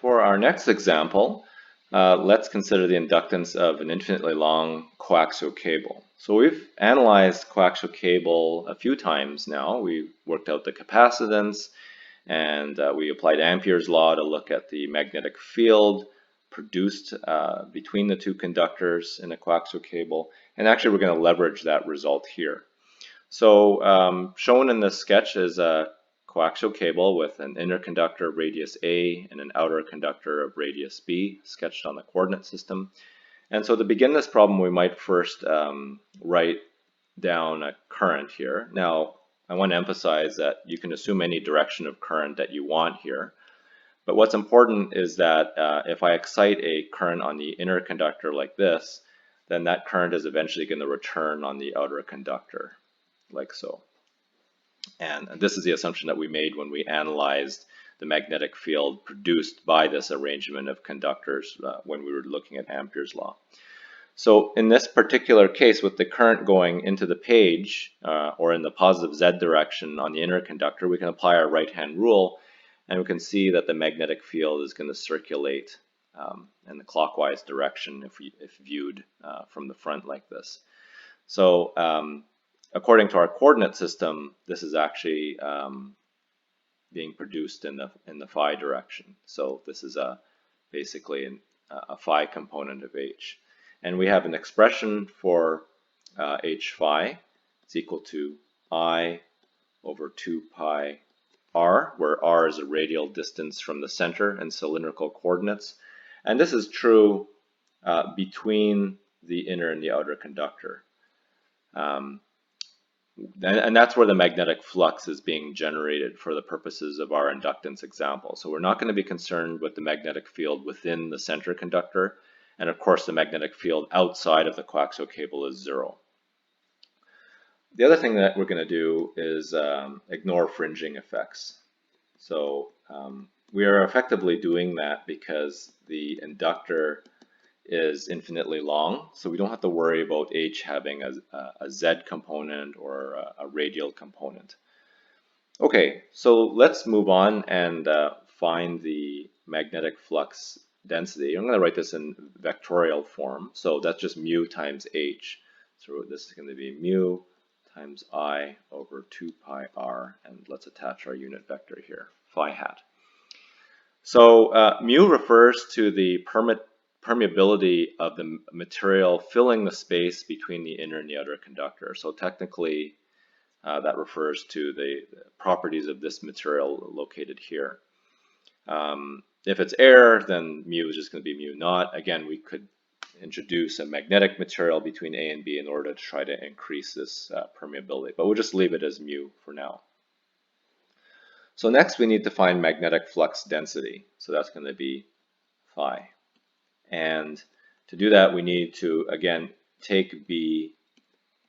For our next example, let's consider the inductance of an infinitely long coaxial cable. So we've analyzed coaxial cable a few times now. We worked out the capacitance, and we applied Ampere's law to look at the magnetic field produced between the two conductors in a coaxial cable. And actually, we're going to leverage that result here. So shown in this sketch is a coaxial cable with an inner conductor of radius A and an outer conductor of radius B sketched on the coordinate system. And so to begin this problem, we might first write down a current here. Now, I want to emphasize that you can assume any direction of current that you want here. But what's important is that if I excite a current on the inner conductor like this, then that current is eventually going to return on the outer conductor, like so. And this is the assumption that we made when we analyzed the magnetic field produced by this arrangement of conductors when we were looking at Ampere's law. So in this particular case, with the current going into the page or in the positive Z direction on the inner conductor, we can apply our right-hand rule, and we can see that the magnetic field is going to circulate in the clockwise direction if viewed from the front like this. So according to our coordinate system, this is actually being produced in the phi direction. So this is basically a phi component of H. And we have an expression for H phi. It's equal to I over 2 pi r, where r is a radial distance from the center in cylindrical coordinates. And this is true between the inner and the outer conductor. And that's where the magnetic flux is being generated for the purposes of our inductance example. So we're not going to be concerned with the magnetic field within the center conductor. And of course, the magnetic field outside of the coaxial cable is 0. The other thing that we're going to do is ignore fringing effects. So we are effectively doing that because the inductor is infinitely long, so we don't have to worry about H having a Z component or a radial component. Okay, so let's move on and find the magnetic flux density. I'm going to write this in vectorial form, so that's just mu times H. So this is going to be mu times I over 2 pi r, and let's attach our unit vector here, phi hat. So mu refers to the permeability of the material filling the space between the inner and the outer conductor. So technically, that refers to the properties of this material located here. If it's air, then mu is just going to be mu naught. Again, we could introduce a magnetic material between A and B in order to try to increase this permeability, but we'll just leave it as mu for now. So next we need to find magnetic flux density. So that's going to be phi. And to do that, we need to, again, take B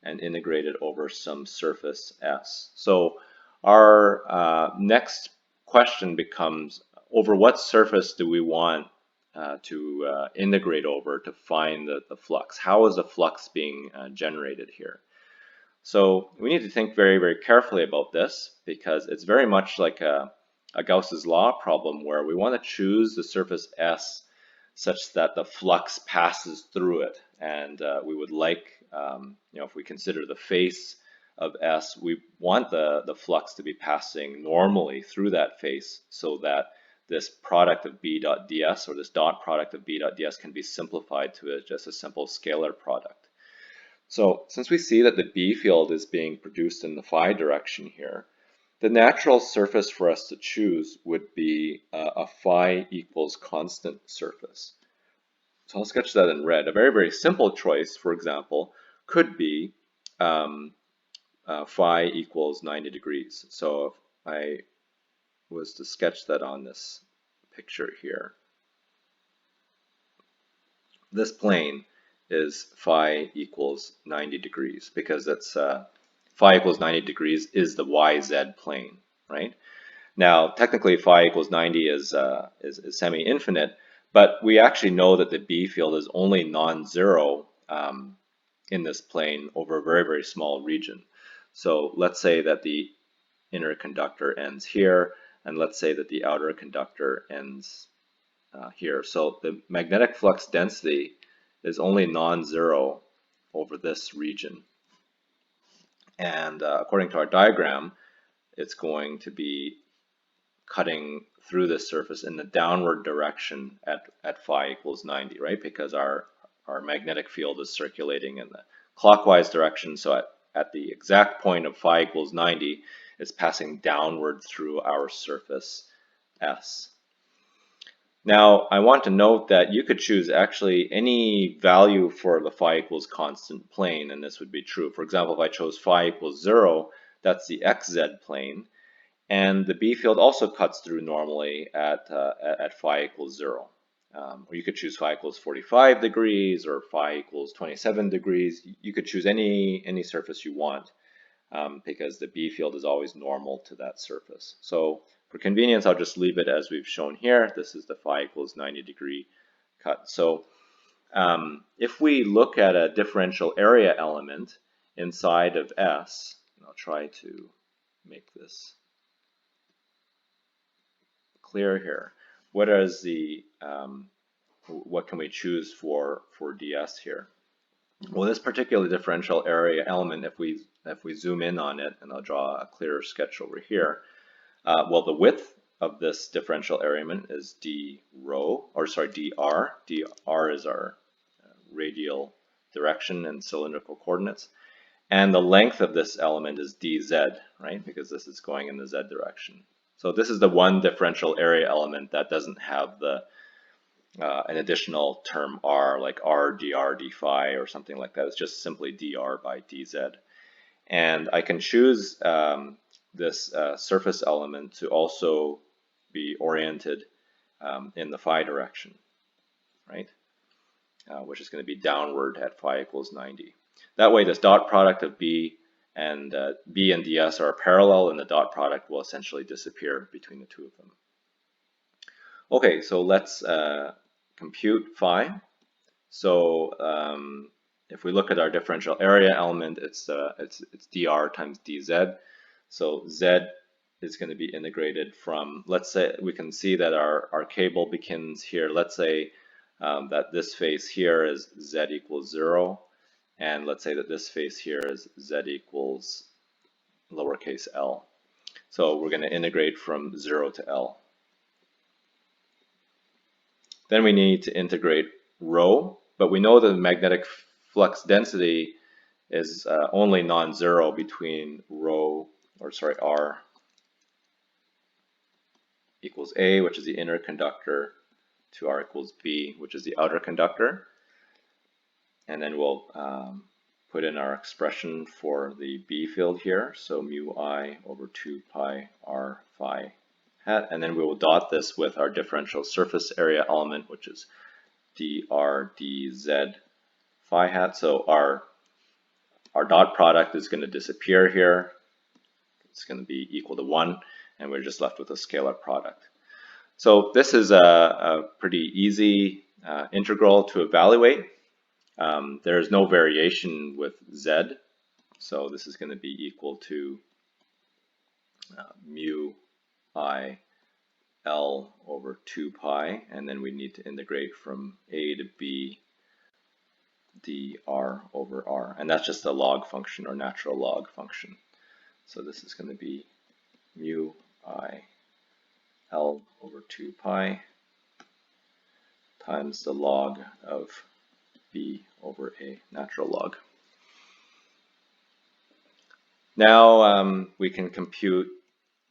and integrate it over some surface S. So our next question becomes, over what surface do we want to integrate over to find the flux? How is the flux being generated here? So we need to think very, very carefully about this because it's very much like a Gauss's law problem where we want to choose the surface S such that the flux passes through it. And we would like, if we consider the face of S, we want the flux to be passing normally through that face so that this product of B dot ds, or this dot product of B dot ds, can be simplified to just a simple scalar product. So since we see that the B field is being produced in the phi direction here, the natural surface for us to choose would be a phi equals constant surface. So I'll sketch that in red. A very, very simple choice, for example, could be phi equals 90 degrees. So if I was to sketch that on this picture here, this plane is phi equals 90 degrees because that's phi equals 90 degrees is the YZ plane, right? Now, technically, phi equals 90 is semi-infinite, but we actually know that the B field is only non-zero in this plane over a very, very small region. So let's say that the inner conductor ends here, and let's say that the outer conductor ends here. So the magnetic flux density is only non-zero over this region. And according to our diagram, it's going to be cutting through this surface in the downward direction at phi equals 90, right? Because our magnetic field is circulating in the clockwise direction. So at the exact point of phi equals 90, it's passing downward through our surface S. Now, I want to note that you could choose actually any value for the phi equals constant plane, and this would be true. For example, if I chose phi equals 0, that's the xz plane, and the B field also cuts through normally at phi equals 0. Or you could choose phi equals 45 degrees or phi equals 27 degrees. You could choose any surface you want because the B field is always normal to that surface. So for convenience, I'll just leave it as we've shown here. This is the phi equals 90 degree cut. So if we look at a differential area element inside of S, and I'll try to make this clear here. What can we choose for ds here? Well, this particular differential area element, if we zoom in on it, and I'll draw a clearer sketch over here, well, the width of this differential area element is d rho, or sorry, dr. dr is our radial direction and cylindrical coordinates, and the length of this element is dz, right? Because this is going in the z direction. So this is the one differential area element that doesn't have an additional term r, like r dr d phi or something like that. It's just simply dr by dz. And I can choose this surface element to also be oriented in the phi direction, right? Which is going to be downward at phi equals 90. That way, this dot product of B and ds are parallel, and the dot product will essentially disappear between the two of them. Okay, so let's compute phi. So if we look at our differential area element, it's dr times dz. So z is going to be integrated from, let's say, we can see that our cable begins here. Let's say that this face here is z equals 0. And let's say that this face here is z equals lowercase l. So we're going to integrate from 0 to l. Then we need to integrate rho, but we know that the magnetic flux density is only non-zero between r equals a, which is the inner conductor, to r equals b, which is the outer conductor. And then we'll put in our expression for the B field here, so mu I over 2 pi r phi hat, and then we will dot this with our differential surface area element, which is dr dz phi hat. So our dot product is going to disappear here. It's going to be equal to 1, and we're just left with a scalar product. So this is a pretty easy integral to evaluate. There is no variation with z, so this is going to be equal to mu I L over 2 pi, and then we need to integrate from a to b dr over r, and that's just a log function or natural log function. So this is going to be mu I L over 2 pi times the log of b over a, natural log. Now we can compute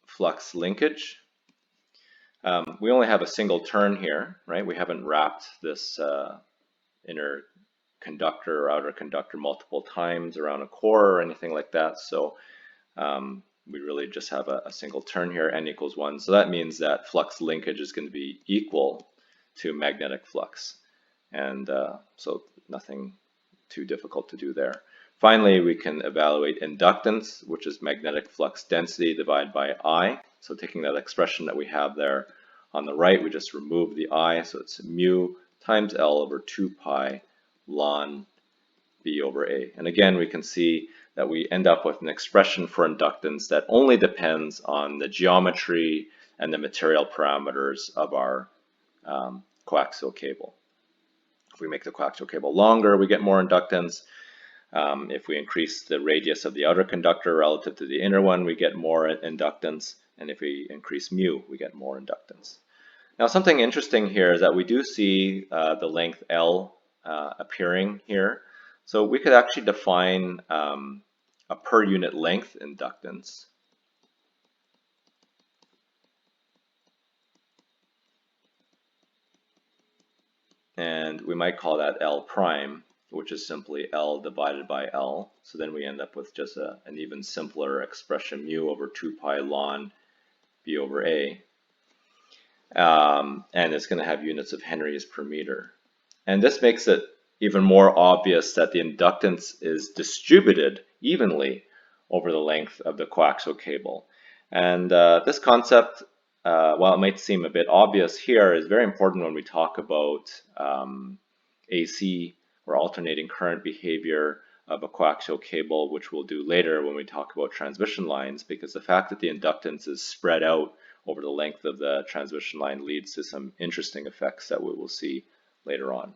flux linkage. We only have a single turn here, right? We haven't wrapped this inner conductor or outer conductor multiple times around a core or anything like that. So we really just have a single turn here, n equals 1. So that means that flux linkage is going to be equal to magnetic flux. And so nothing too difficult to do there. Finally, we can evaluate inductance, which is magnetic flux density divided by I. So taking that expression that we have there on the right, we just remove the I. So it's mu times L over 2 pi ln B over A. And again, we can see that we end up with an expression for inductance that only depends on the geometry and the material parameters of our coaxial cable. If we make the coaxial cable longer, we get more inductance. If we increase the radius of the outer conductor relative to the inner one, we get more inductance. And if we increase mu, we get more inductance. Now, something interesting here is that we do see the length L appearing here. So we could actually define a per unit length inductance. And we might call that L prime, which is simply L divided by L. So then we end up with just an even simpler expression, mu over 2 pi ln B over A. And it's going to have units of henries per meter. And this makes it even more obvious that the inductance is distributed evenly over the length of the coaxial cable. And this concept, while it might seem a bit obvious here, is very important when we talk about AC, or alternating current behavior of a coaxial cable, which we'll do later when we talk about transmission lines, because the fact that the inductance is spread out over the length of the transmission line leads to some interesting effects that we will see later on.